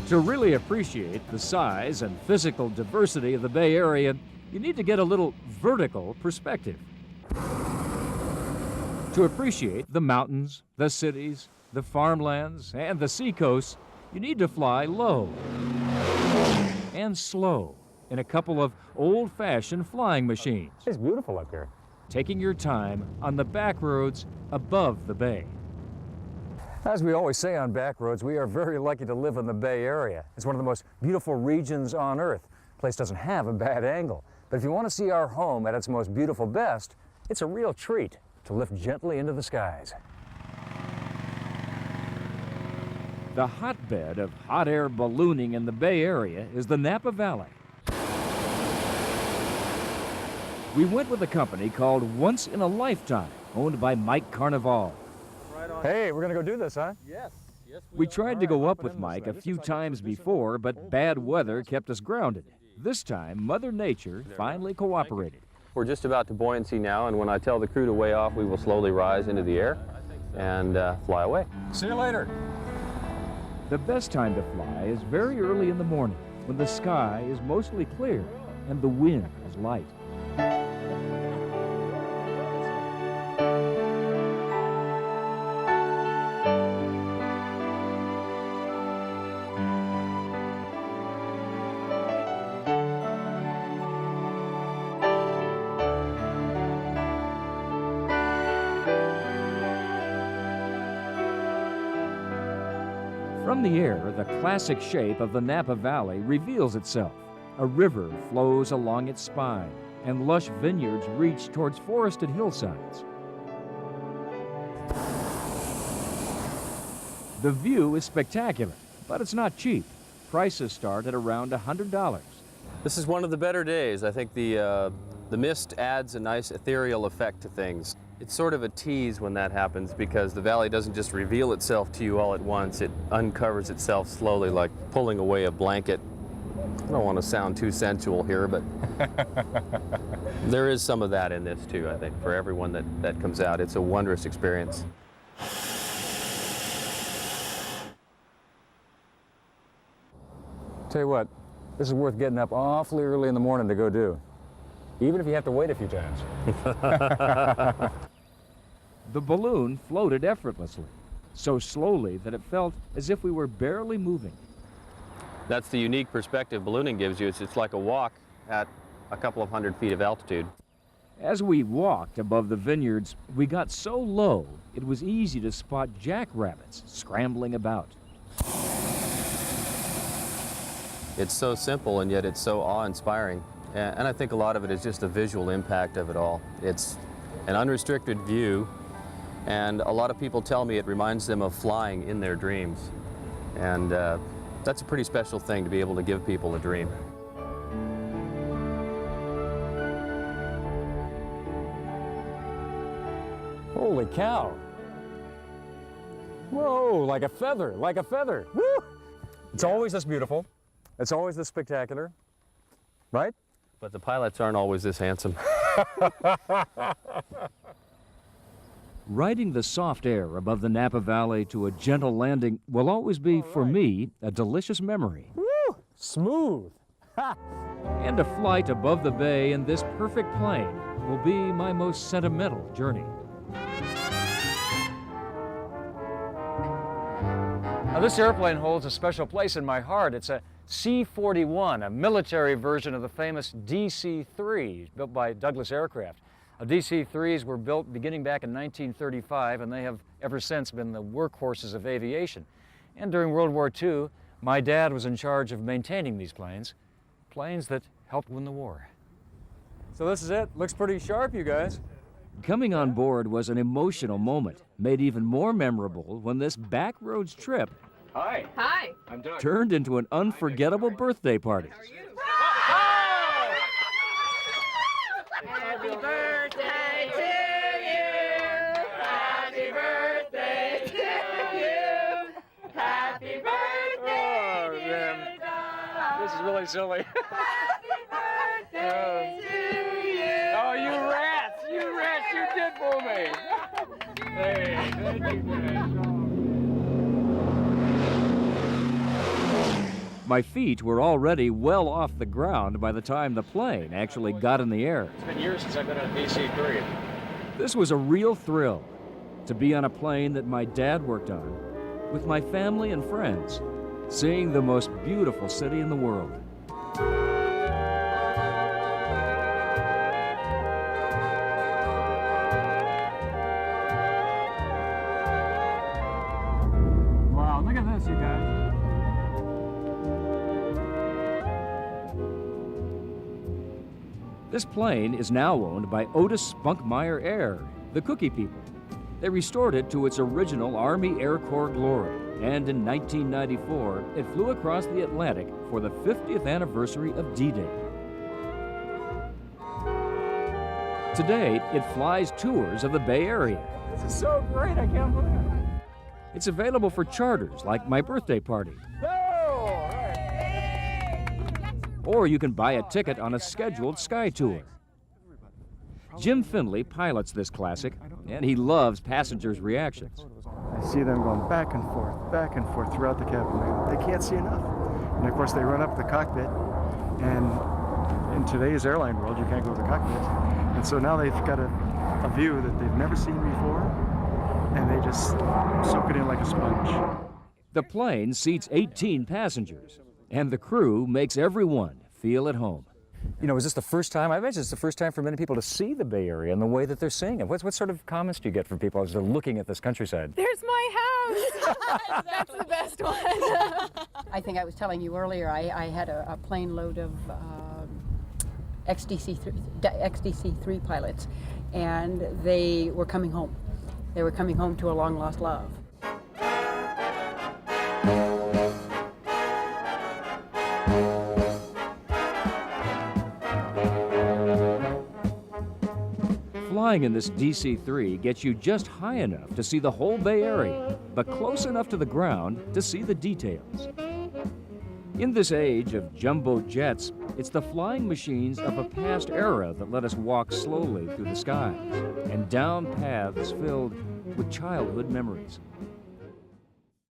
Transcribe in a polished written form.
To really appreciate the size and physical diversity of the Bay Area, you need to get a little vertical perspective. To appreciate the mountains, the cities, the farmlands, and the seacoasts, you need to fly low and slow in a couple of old-fashioned flying machines. It's beautiful up here. Taking your time on the backroads above the bay. As we always say on Backroads, we are very lucky to live in the Bay Area. It's one of the most beautiful regions on Earth. The place doesn't have a bad angle. But if you want to see our home at its most beautiful best, it's a real treat to lift gently into the skies. The hotbed of hot air ballooning in the Bay Area is the Napa Valley. We went with a company called Once in a Lifetime, owned by Mike Carnival. Hey, we're going to go do this, huh? Yes. We tried to go up with Mike a few times before, but bad weather kept us grounded. This time, Mother Nature finally cooperated. We're just about to buoyancy now, and when I tell the crew to weigh off, we will slowly rise into the air and fly away. See you later. The best time to fly is very early in the morning, when the sky is mostly clear and the wind is light. From the air, the classic shape of the Napa Valley reveals itself. A river flows along its spine, and lush vineyards reach towards forested hillsides. The view is spectacular, but it's not cheap. Prices start at around $100. This is one of the better days. I think the mist adds a nice ethereal effect to things. It's sort of a tease when that happens because the valley doesn't just reveal itself to you all at once. It uncovers itself slowly, like pulling away a blanket. I don't want to sound too sensual here, but there is some of that in this too, I think, for everyone that comes out. It's a wondrous experience. Tell you what, this is worth getting up awfully early in the morning to go do, even if you have to wait a few times. The balloon floated effortlessly, so slowly that it felt as if we were barely moving. That's the unique perspective ballooning gives you. It's like a walk at a couple of 100 feet of altitude. As we walked above the vineyards, we got so low it was easy to spot jackrabbits scrambling about. It's so simple and yet it's so awe-inspiring. And I think a lot of it is just the visual impact of it all. It's an unrestricted view, and a lot of people tell me it reminds them of flying in their dreams. And that's a pretty special thing to be able to give people a dream. Holy cow. Whoa, like a feather, like a feather. Woo! It's always this beautiful. It's always this spectacular, right? But the pilots aren't always this handsome. Riding the soft air above the Napa Valley to a gentle landing will always be, for me, a delicious memory. Woo! Smooth. Ha! And a flight above the bay in this perfect plane will be my most sentimental journey. Now, this airplane holds a special place in my heart. It's a C-41, a military version of the famous DC-3 built by Douglas Aircraft. DC-3s were built beginning back in 1935, and they have ever since been the workhorses of aviation. And during World War II, my dad was in charge of maintaining these planes that helped win the war. So this is it. Looks pretty sharp, you guys. Coming on board was an emotional moment, made even more memorable when this backroads trip Hi. Hi. I'm Doug. turned into an unforgettable birthday party. Happy birthday to you. Happy birthday to you. Happy birthday, dear Doug. This is really silly. Happy birthday to you. Oh, you rats! You rats! You did fool me! Hey, thank you, guys. My feet were already well off the ground by the time the plane actually got in the air. It's been years since I've been on a DC-3. This was a real thrill, to be on a plane that my dad worked on, with my family and friends, seeing the most beautiful city in the world. Wow, look at this, you guys. This plane is now owned by Otis Spunkmeyer Air, the Cookie people. They restored it to its original Army Air Corps glory, and in 1994, it flew across the Atlantic for the 50th anniversary of D-Day. Today, it flies tours of the Bay Area. This is so great, I can't believe it. It's available for charters like my birthday party. Or you can buy a ticket on a scheduled Sky Tour. Jim Finley pilots this classic, and he loves passengers' reactions. I see them going back and forth throughout the cabin. They can't see enough. And of course, they run up the cockpit, and in today's airline world, you can't go to the cockpit. And so now they've got a view that they've never seen before, and they just soak it in like a sponge. The plane seats 18 passengers, and the crew makes everyone feel at home. You know, is this the first time? I imagine it's the first time for many people to see the Bay Area and the way that they're seeing it. What sort of comments do you get from people as they're looking at this countryside? There's my house. That's the best one. I think I was telling you earlier, I had a plane load of XDC-3 pilots, and they were coming home. They were coming home to a long-lost love. Flying in this DC-3 gets you just high enough to see the whole Bay Area, but close enough to the ground to see the details. In this age of jumbo jets, it's the flying machines of a past era that let us walk slowly through the skies and down paths filled with childhood memories.